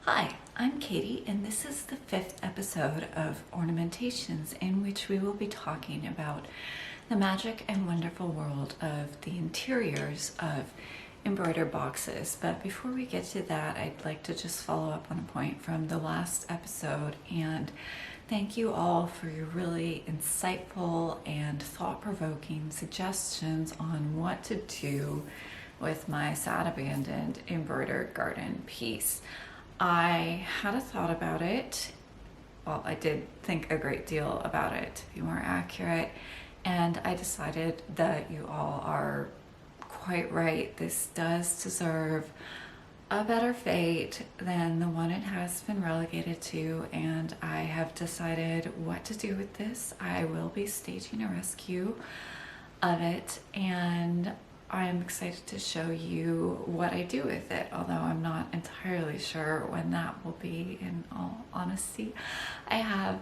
Hi, I'm Katie, and this is the 5th episode of Ornamentations, in which we will be talking about the magic and wonderful world of the interiors of embroidered boxes. But before we get to that, I'd like to just follow up on a point from the last episode and thank you all for your really insightful and thought-provoking suggestions on what to do with my sad abandoned embroidered garden piece. I had a thought about it. Well, I did think a great deal about it, to be more accurate, and I decided that you all are quite right. This does deserve a better fate than the one it has been relegated to, and I have decided what to do with this. I will be staging a rescue of it, and I'm excited to show you what I do with it, although I'm not entirely sure when that will be, in all honesty. I have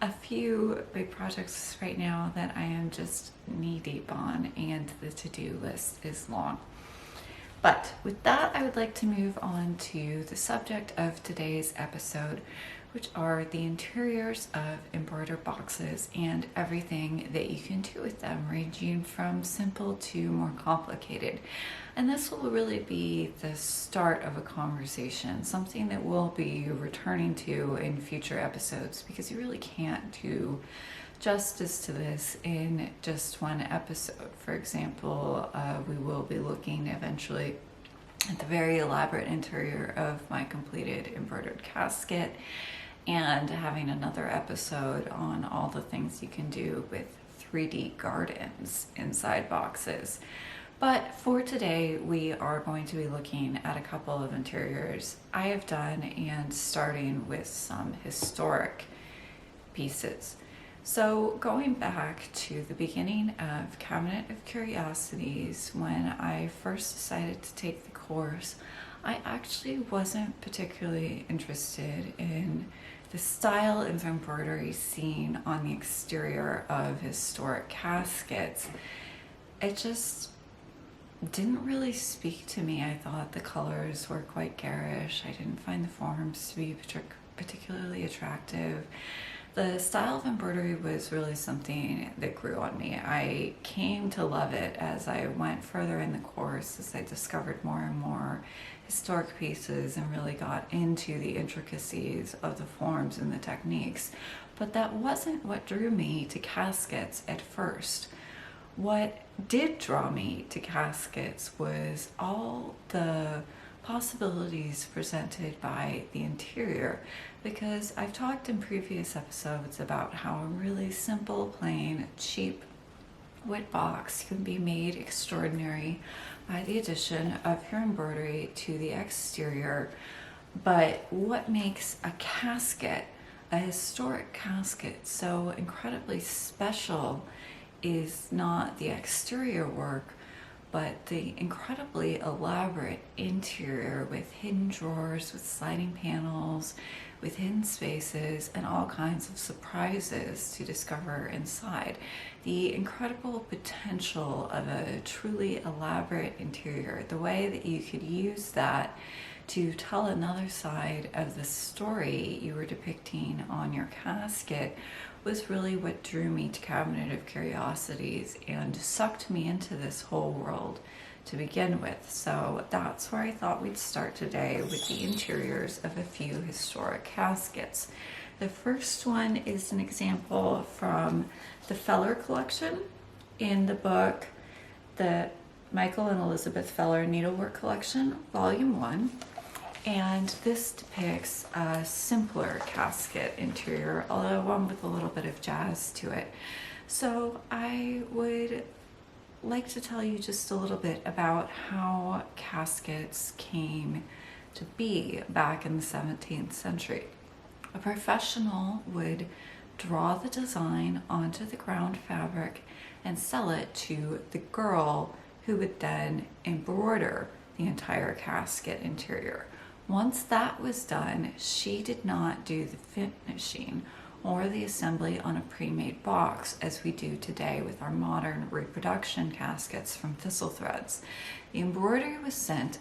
a few big projects right now that I am just knee-deep on, and the to-do list is long. But with that, I would like to move on to the subject of today's episode, which are the interiors of embroidered boxes and everything that you can do with them, ranging from simple to more complicated. And this will really be the start of a conversation, something that we'll be returning to in future episodes, because you really can't do justice to this in just one episode. For example, we will be looking eventually at the very elaborate interior of my completed embroidered casket, and having another episode on all the things you can do with 3D gardens inside boxes. But for today, we are going to be looking at a couple of interiors I have done, and starting with some historic pieces. So going back to the beginning of Cabinet of Curiosities, when I first decided to take the course, I actually wasn't particularly interested in the style of embroidery seen on the exterior of historic caskets. It just didn't really speak to me. I thought the colors were quite garish. I didn't find the forms to be particularly attractive. The style of embroidery was really something that grew on me. I came to love it as I went further in the course, as I discovered more and more historic pieces and really got into the intricacies of the forms and the techniques. But that wasn't what drew me to caskets at first. What did draw me to caskets was all the possibilities presented by the interior, because I've talked in previous episodes about how a really simple, plain, cheap wood box can be made extraordinary by the addition of your embroidery to the exterior. But what makes a casket, a historic casket, so incredibly special is not the exterior work, but the incredibly elaborate interior with hidden drawers, with sliding panels, with hidden spaces, and all kinds of surprises to discover inside. The incredible potential of a truly elaborate interior, the way that you could use that to tell another side of the story you were depicting on your casket, was really what drew me to Cabinet of Curiosities and sucked me into this whole world to begin with. So that's where I thought we'd start today, with the interiors of a few historic caskets. The first one is an example from the Feller collection in the book, the Michael and Elizabeth Feller Needlework Collection, Volume 1. And this depicts a simpler casket interior, although one with a little bit of jazz to it. So I would like to tell you just a little bit about how caskets came to be back in the 17th century. A professional would draw the design onto the ground fabric and sell it to the girl, who would then embroider the entire casket interior. Once that was done, she did not do the finishing or the assembly on a pre-made box as we do today with our modern reproduction caskets from thistle threads. The embroidery was sent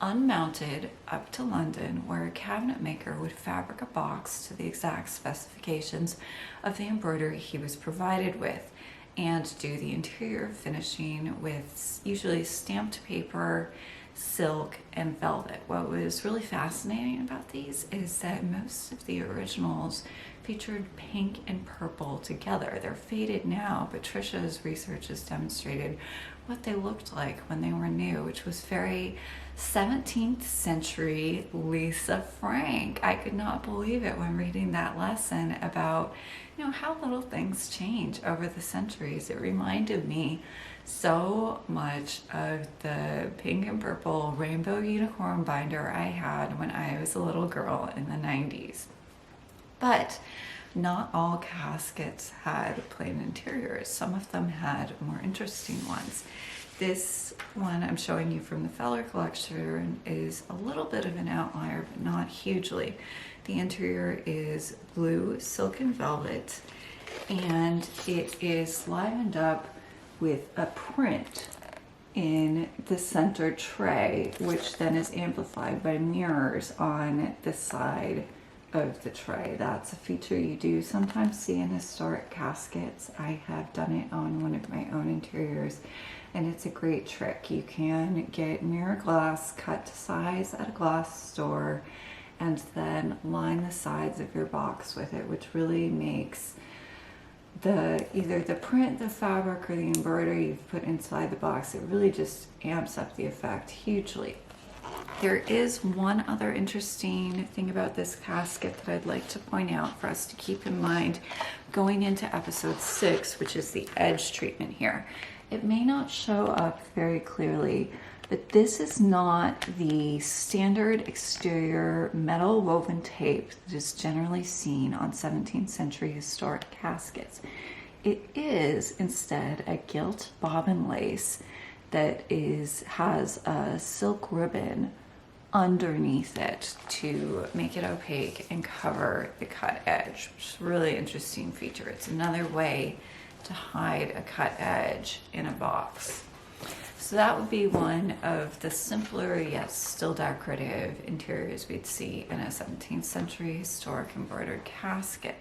unmounted up to London, where a cabinet maker would fabric a box to the exact specifications of the embroidery he was provided with, and do the interior finishing with usually stamped paper, silk, and velvet. What was really fascinating about these is that most of the originals featured pink and purple together. They're faded now, but Trisha's research has demonstrated what they looked like when they were new, which was very 17th century Lisa Frank. I could not believe it when reading that lesson about, how little things change over the centuries. It reminded me so much of the pink and purple rainbow unicorn binder I had when I was a little girl in the 90s. But not all caskets had plain interiors. Some of them had more interesting ones. This one I'm showing you from the Feller collection is a little bit of an outlier, but not hugely. The interior is blue silken velvet, and it is livened up with a print in the center tray, which then is amplified by mirrors on the side of the tray. That's a feature you do sometimes see in historic caskets. I have done it on one of my own interiors, and it's a great trick. You can get mirror glass cut to size at a glass store and then line the sides of your box with it, which really makes either the print, the fabric, or the embroidery you've put inside the box, it really just amps up the effect hugely. There is one other interesting thing about this casket that I'd like to point out for us to keep in mind going into episode 6, which is the edge treatment here. It may not show up very clearly, but this is not the standard exterior metal woven tape that is generally seen on 17th century historic caskets. It is instead a gilt bobbin lace that has a silk ribbon underneath it to make it opaque and cover the cut edge, which is a really interesting feature. It's another way to hide a cut edge in a box. So that would be one of the simpler yet still decorative interiors we'd see in a 17th century historic embroidered casket.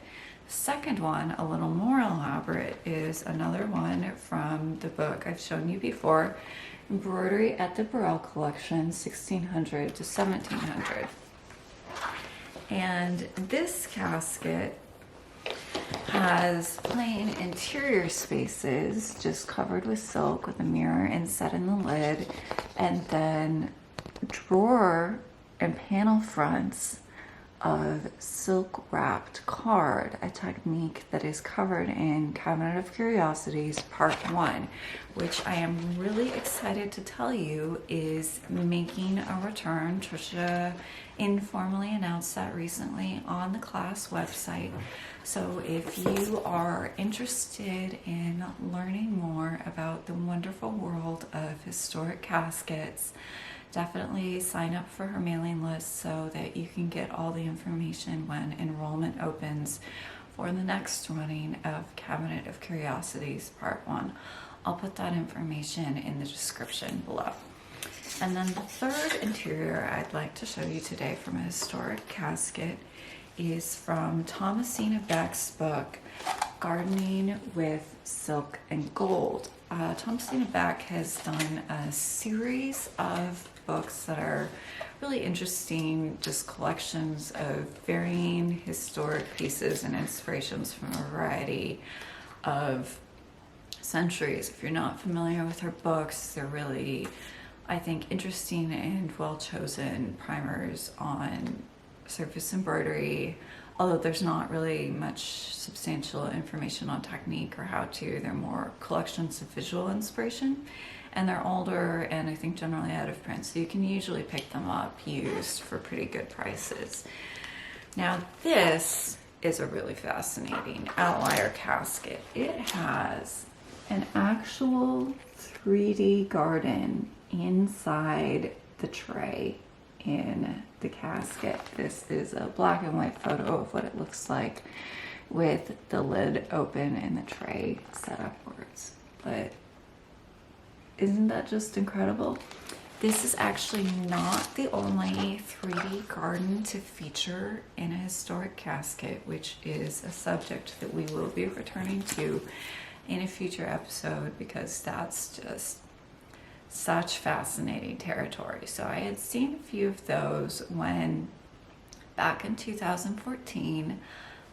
The second one, a little more elaborate, is another one from the book I've shown you before, Embroidery at the Burrell Collection, 1600 to 1700. And this casket has plain interior spaces just covered with silk with a mirror inset in the lid, and then drawer and panel fronts of silk wrapped card, a technique that is covered in Cabinet of Curiosities Part 1, which I am really excited to tell you is making a return. Trisha informally announced that recently on the class website. So if you are interested in learning more about the wonderful world of historic caskets, definitely sign up for her mailing list so that you can get all the information when enrollment opens for the next running of Cabinet of Curiosities Part 1. I'll put that information in the description below. And then the third interior I'd like to show you today from a historic casket is from Thomasina Beck's book, Gardening with Silk and Gold. Thomasina Beck has done a series of books that are really interesting, just collections of varying historic pieces and inspirations from a variety of centuries. If you're not familiar with her books, they're really, I think, interesting and well-chosen primers on surface embroidery, although there's not really much substantial information on technique or how to. They're more collections of visual inspiration, and they're older and I think generally out of print, so you can usually pick them up used for pretty good prices. Now this is a really fascinating outlier casket. It has an actual 3D garden inside the tray in the casket. This is a black and white photo of what it looks like with the lid open and the tray set upwards. But isn't that just incredible? This is actually not the only 3D garden to feature in a historic casket, which is a subject that we will be returning to in a future episode because that's just such fascinating territory. So I had seen a few of those when back in 2014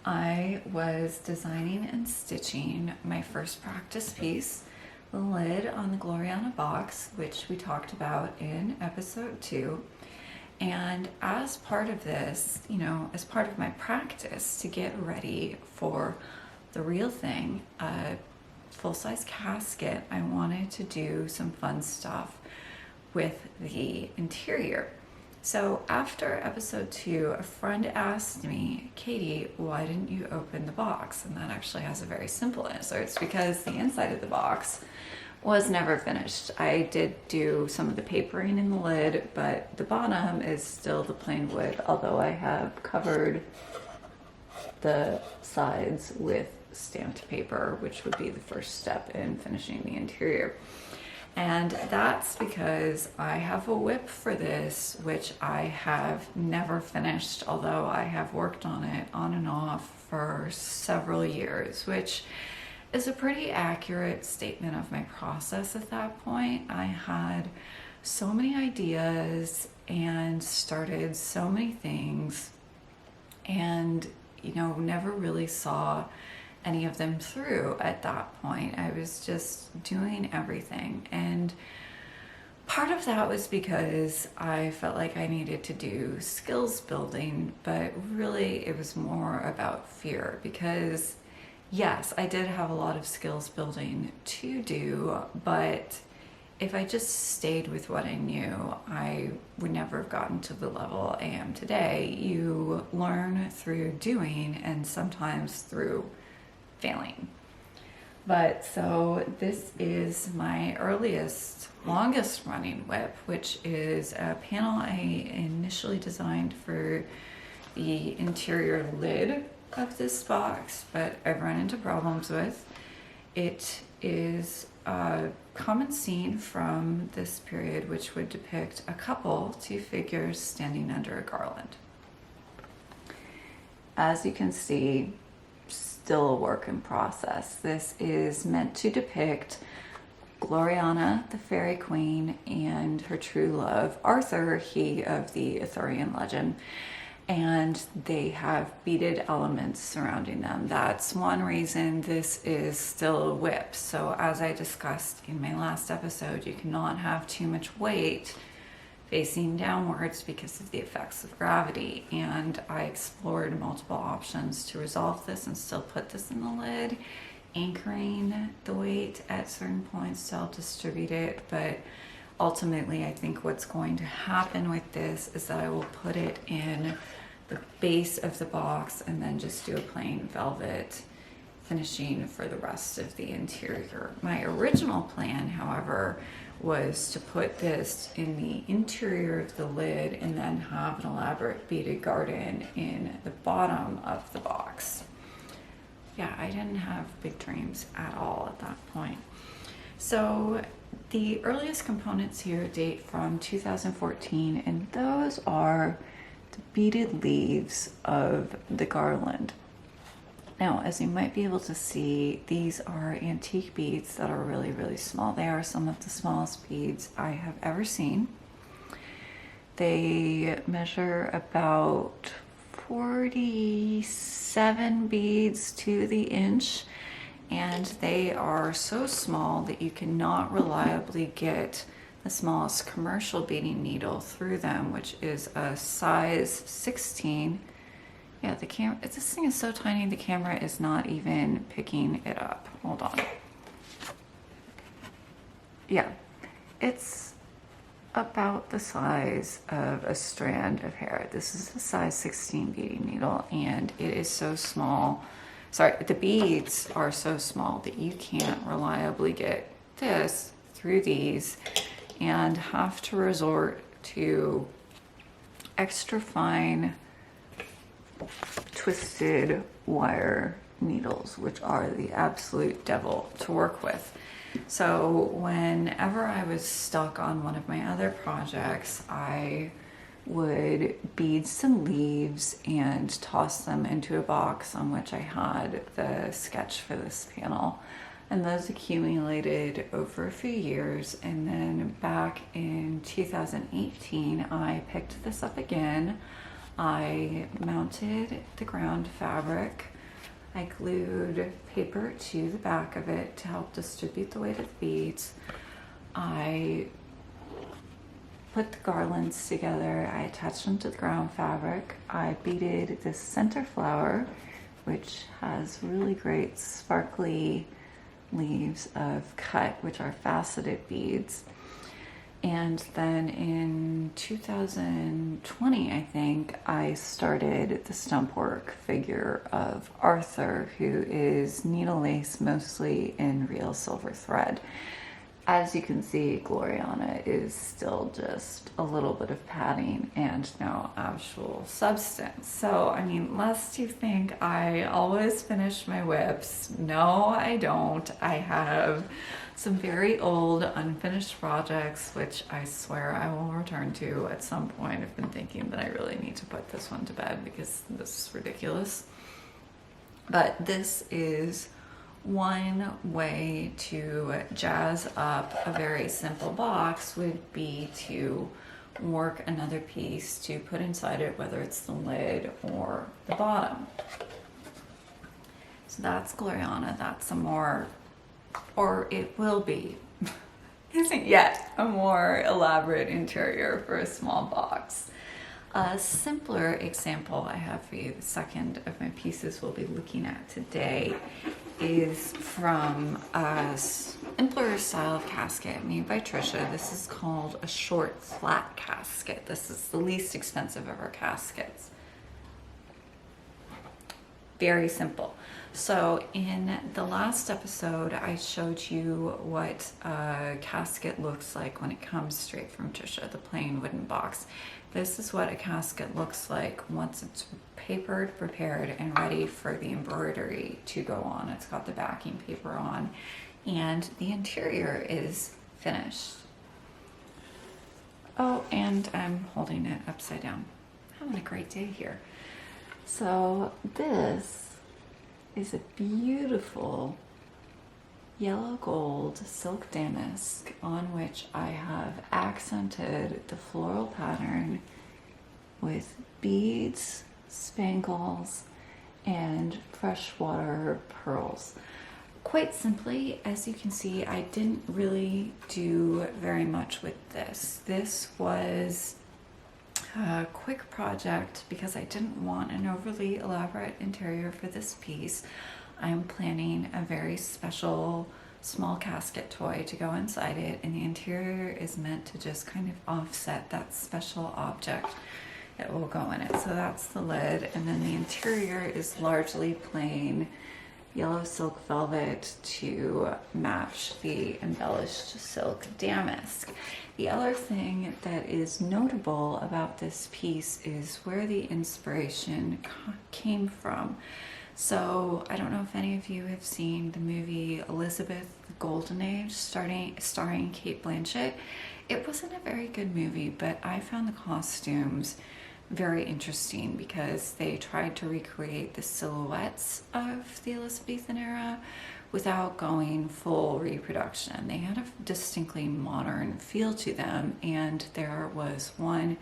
I was designing and stitching my first practice piece, the lid on the Gloriana box, which we talked about in episode 2. And as part of this, you know, as part of my practice to get ready for the real thing, a full-size casket, I wanted to do some fun stuff with the interior. So after episode 2, a friend asked me, Katie, why didn't you open the box? And that actually has a very simple answer. It's because the inside of the box was never finished. I did do some of the papering in the lid, but the bottom is still the plain wood, although I have covered the sides with stamped paper, which would be the first step in finishing the interior. And that's because I have a whip for this, which I have never finished, although I have worked on it on and off for several years, which is a pretty accurate statement of my process at that point. I had so many ideas and started so many things and, you know, never really saw any of them through at that point. I was just doing everything, and part of that was because I felt like I needed to do skills building, but really it was more about fear, because yes, I did have a lot of skills building to do, but if I just stayed with what I knew, I would never have gotten to the level I am today. You learn through doing and sometimes through failing. But so this is my earliest, longest running whip, which is a panel I initially designed for the interior lid of this box, but I've run into problems with. It is a common scene from this period, which would depict a couple, 2 figures standing under a garland. As you can see, still a work in process. This is meant to depict Gloriana, the fairy queen, and her true love, Arthur, he of the Arthurian legend, and they have beaded elements surrounding them. That's one reason this is still a whip. So as I discussed in my last episode, you cannot have too much weight facing downwards because of the effects of gravity, and I explored multiple options to resolve this and still put this in the lid, anchoring the weight at certain points to help distribute it. But ultimately I think what's going to happen with this is that I will put it in the base of the box and then just do a plain velvet finishing for the rest of the interior. My original plan, however, was to put this in the interior of the lid and then have an elaborate beaded garden in the bottom of the box. Yeah, I didn't have big dreams at all at that point. So the earliest components here date from 2014, and those are the beaded leaves of the garland. Now, as you might be able to see, these are antique beads that are really, really small. They are some of the smallest beads I have ever seen. They measure about 47 beads to the inch, and they are so small that you cannot reliably get the smallest commercial beading needle through them, which is a size 16. Yeah, the camera, this thing is so tiny, the camera is not even picking it up. Hold on. Yeah, it's about the size of a strand of hair. This is a size 16 beading needle, and it is so small. Sorry, the beads are so small that you can't reliably get this through these and have to resort to extra fine twisted wire needles, which are the absolute devil to work with. So whenever I was stuck on one of my other projects, I would bead some leaves and toss them into a box on which I had the sketch for this panel. And those accumulated over a few years. And then back in 2018, I picked this up again. I mounted the ground fabric. I glued paper to the back of it to help distribute the weight of the beads. I put the garlands together. I attached them to the ground fabric. I beaded this center flower, which has really great sparkly leaves of cut, which are faceted beads. And then in 2020, I think, I started the stump work figure of Arthur, who is needle lace mostly in real silver thread. As you can see, Gloriana is still just a little bit of padding and no actual substance. So, I mean, lest you think I always finish my whips, no, I don't. I have some very old unfinished projects, which I swear I will return to at some point. I've been thinking that I really need to put this one to bed because this is ridiculous. But this is one way to jazz up a very simple box would be to work another piece to put inside it, whether it's the lid or the bottom. So that's Gloriana. That's a more, or it will be, isn't yet, a more elaborate interior for a small box. A simpler example I have for you, the second of my pieces we'll be looking at today, is from a simpler style of casket made by Trisha. This is called a short flat casket. This is the least expensive of her caskets. Very simple. So in the last episode, I showed you what a casket looks like when it comes straight from Trisha, the plain wooden box. This is what a casket looks like once it's papered, prepared, and ready for the embroidery to go on. It's got the backing paper on, and the interior is finished. Oh, and I'm holding it upside down. Having a great day here. So this is a beautiful yellow gold silk damask on which I have accented the floral pattern with beads, spangles, and freshwater pearls. Quite simply, as you can see, I didn't really do very much with this. This was a quick project because I didn't want an overly elaborate interior for this piece. I'm planning a very special small casket toy to go inside it, and the interior is meant to just kind of offset that special object that will go in it. So that's the lid, and then the interior is largely plain yellow silk velvet to match the embellished silk damask. The other thing that is notable about this piece is where the inspiration came from. So I don't know if any of you have seen the movie Elizabeth the Golden Age starring Cate Blanchett. It wasn't a very good movie, but I found the costumes very interesting because they tried to recreate the silhouettes of the Elizabethan era without going full reproduction. They had a distinctly modern feel to them, and there was one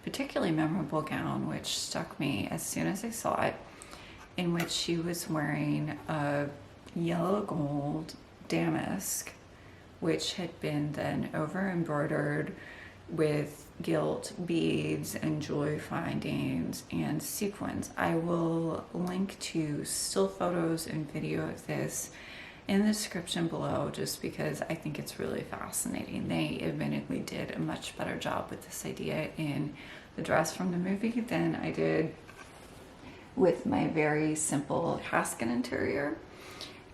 particularly memorable gown which struck me as soon as I saw it, in which she was wearing a yellow gold damask, which had been then over embroidered with gilt beads and jewelry findings and sequins. I will link to still photos and video of this in the description below, just because I think it's really fascinating. They admittedly did a much better job with this idea in the dress from the movie than I did with my very simple casket interior,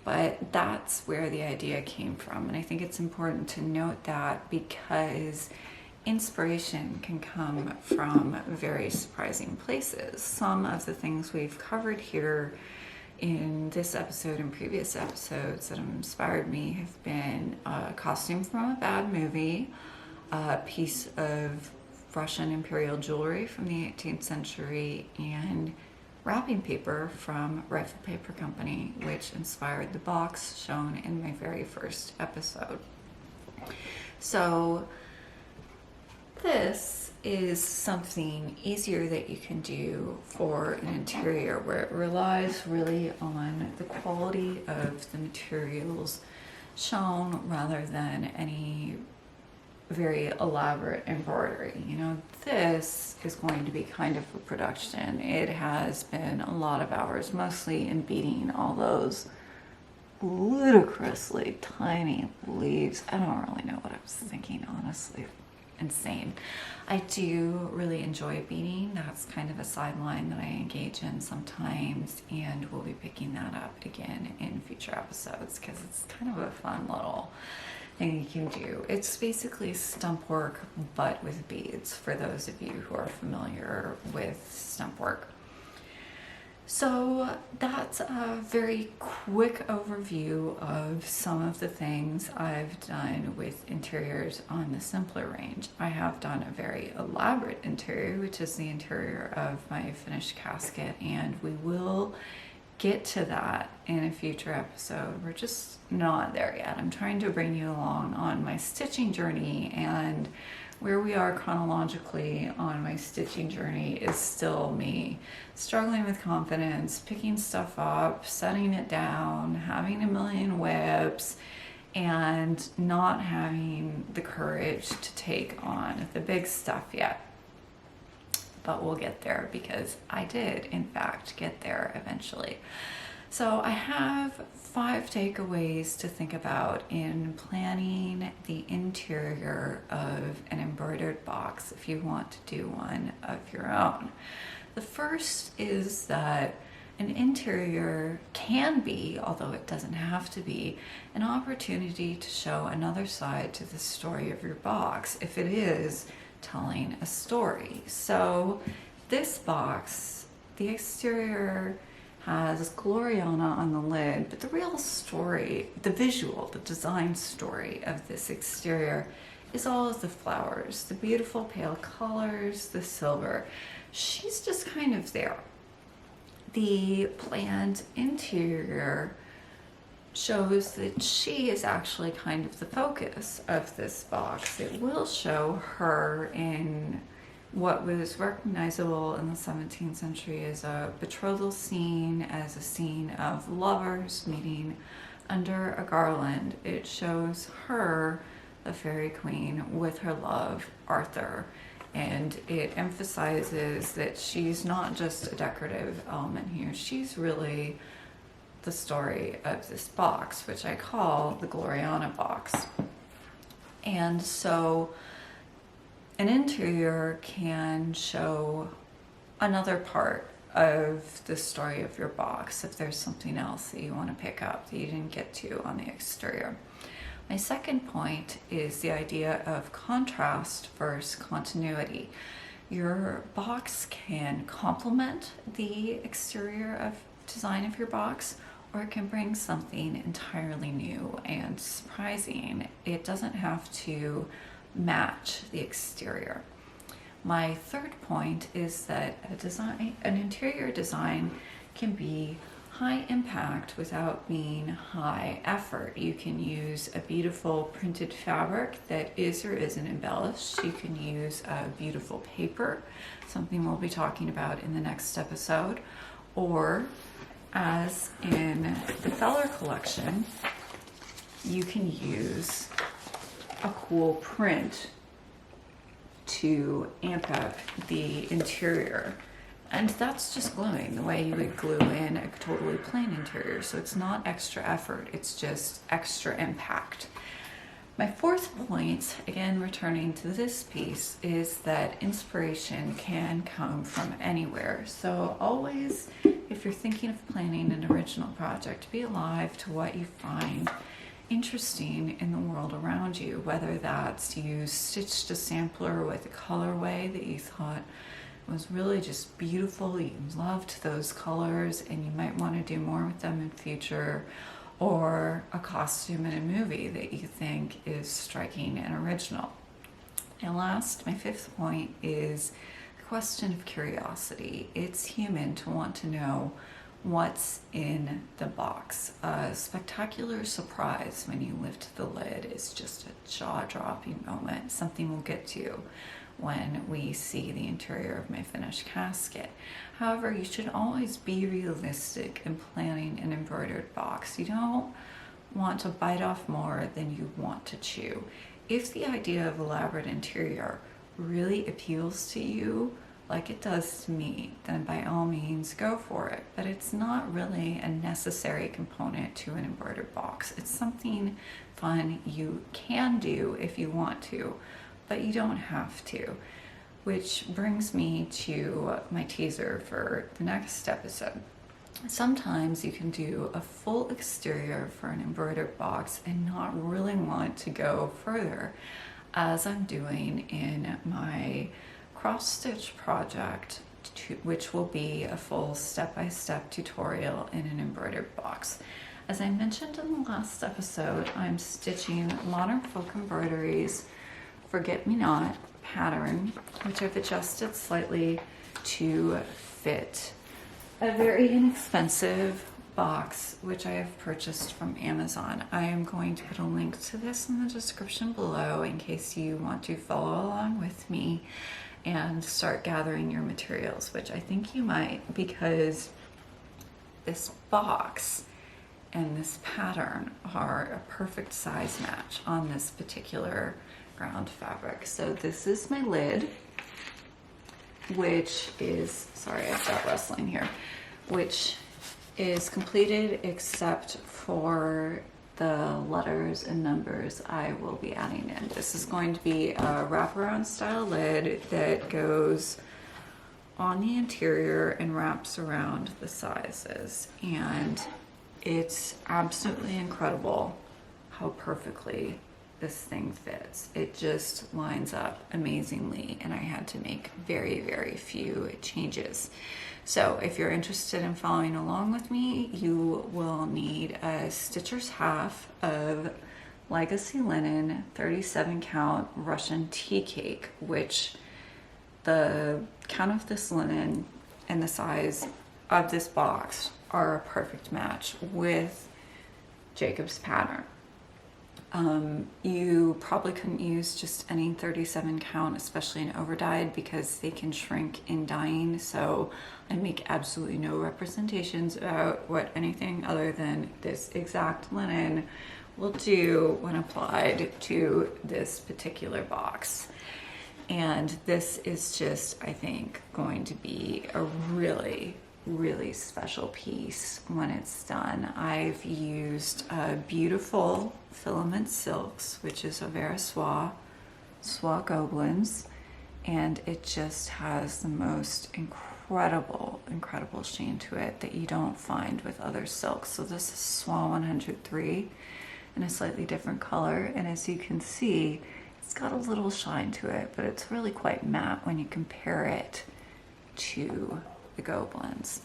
but that's where the idea came from. And I think it's important to note that because inspiration can come from very surprising places. Some of the things we've covered here in this episode and previous episodes that have inspired me have been a costume from a bad movie, a piece of Russian imperial jewelry from the 18th century, and wrapping paper from Rifle Paper Company, which inspired the box shown in my very first episode. So this is something easier that you can do for an interior where it relies really on the quality of the materials shown rather than any very elaborate embroidery. You know, this is going to be kind of a production. It has been a lot of hours, mostly in beating all those ludicrously tiny leaves. I don't really know what I was thinking, honestly. Insane. I do really enjoy beading. That's kind of a sideline that I engage in sometimes, and we'll be picking that up again in future episodes because it's kind of a fun little thing you can do. It's basically stump work but with beads, for those of you who are familiar with stump work. So that's a very quick overview of some of the things I've done with interiors on the simpler range. I have done a very elaborate interior, which is the interior of my finished casket, and we will get to that in a future episode. We're just not there yet. I'm trying to bring you along on my stitching journey, and where we are chronologically on my stitching journey is still me struggling with confidence, picking stuff up, setting it down, having a million whips, and not having the courage to take on the big stuff yet. But we'll get there because I did, in fact, get there eventually. So I have 5 takeaways to think about in planning the interior of an embroidered box if you want to do one of your own. The first is that an interior can be, although it doesn't have to be, an opportunity to show another side to the story of your box if it is telling a story. So this box, the exterior has gloriana on the lid, but the real story, the visual, the design story of this exterior is all of the flowers, the beautiful pale colors, the silver. She's just kind of there. The planned interior shows that she is actually kind of the focus of this box. It will show her in what was recognizable in the 17th century as a betrothal scene, as a scene of lovers meeting under a garland. It shows her, the fairy queen, with her love, Arthur, and it emphasizes that she's not just a decorative element here. She's really the story of this box, which I call the Gloriana box. And so an interior can show another part of the story of your box if there's something else that you want to pick up that you didn't get to on the exterior. My second point is the idea of contrast versus continuity. Your box can complement the exterior of design of your box, or it can bring something entirely new and surprising. It doesn't have to match the exterior. My third point is that an interior design can be high impact without being high effort. You can use a beautiful printed fabric that is or isn't embellished. You can use a beautiful paper, something we'll be talking about in the next episode, or as in the Feller collection, you can use a cool print to amp up the interior. And that's just gluing the way you would glue in a totally plain interior. So it's not extra effort, it's just extra impact. My fourth point, again returning to this piece, is that inspiration can come from anywhere. So always, if you're thinking of planning an original project, be alive to what you find interesting in the world around you, whether that's you stitched a sampler with a colorway that you thought was really just beautiful. You loved those colors and you might want to do more with them in future, or a costume in a movie that you think is striking and original. And last, my fifth point is the question of curiosity. It's human to want to know what's in the box. A spectacular surprise when you lift the lid is just a jaw-dropping moment. Something we'll get to when we see the interior of my finished casket. However, you should always be realistic in planning an embroidered box. You don't want to bite off more than you want to chew. If the idea of elaborate interior really appeals to you, like it does to me, then by all means go for it. But it's not really a necessary component to an embroidered box. It's something fun you can do if you want to, but you don't have to. Which brings me to my teaser for the next episode. Sometimes you can do a full exterior for an embroidered box and not really want to go further, as I'm doing in my cross stitch project, which will be a full step-by-step tutorial in an embroidered box. As I mentioned in the last episode, I'm stitching Modern Folk Embroidery's Forget-Me-Not pattern, which I've adjusted slightly to fit a very inexpensive box which I have purchased from Amazon. I am going to put a link to this in the description below in case you want to follow along with me and start gathering your materials, which I think you might, because this box and this pattern are a perfect size match on this particular ground fabric. So this is my lid, which is, sorry, I've got rustling here, which is completed except for the letters and numbers I will be adding in. This is going to be a wraparound style lid that goes on the interior and wraps around the sizes. And it's absolutely incredible how perfectly this thing fits. It just lines up amazingly, and I had to make very, very few changes. So if you're interested in following along with me, you will need a stitcher's half of Legacy Linen 37 count Russian tea cake, which the count of this linen and the size of this box are a perfect match with Jacob's pattern. You probably couldn't use just any 37 count, especially in overdyed, because they can shrink in dyeing. So I make absolutely no representations about what anything other than this exact linen will do when applied to this particular box. And this is just, I think, going to be a really special piece when it's done. I've used beautiful filament silks, which is a Vera Soie Goblins, and it just has the most incredible sheen to it that you don't find with other silks. So this is Soie 103 in a slightly different color, and as you can see, it's got a little shine to it, but it's really quite matte when you compare it to the Goblins.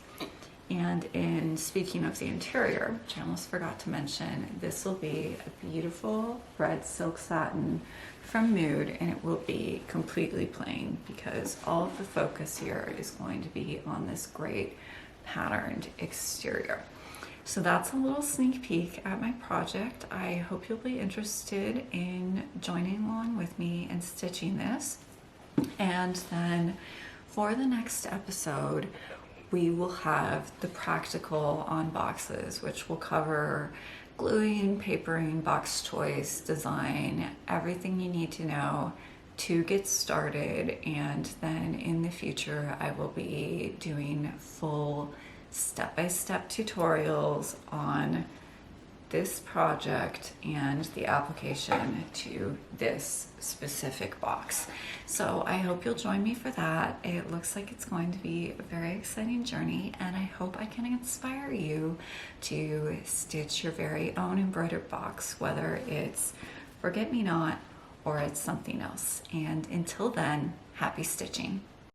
And in speaking of the interior, which I almost forgot to mention, this will be a beautiful red silk satin from Mood, and it will be completely plain because all of the focus here is going to be on this great patterned exterior. So that's a little sneak peek at my project. I hope you'll be interested in joining along with me and stitching this. And then for the next episode, we will have the practical on boxes, which will cover gluing, papering, box choice, design, everything you need to know to get started. And then in the future, I will be doing full step-by-step tutorials on this project and the application to this specific box. So I hope you'll join me for that. It looks like it's going to be a very exciting journey, and I hope I can inspire you to stitch your very own embroidered box, whether it's Forget Me Not or it's something else. And until then, happy stitching.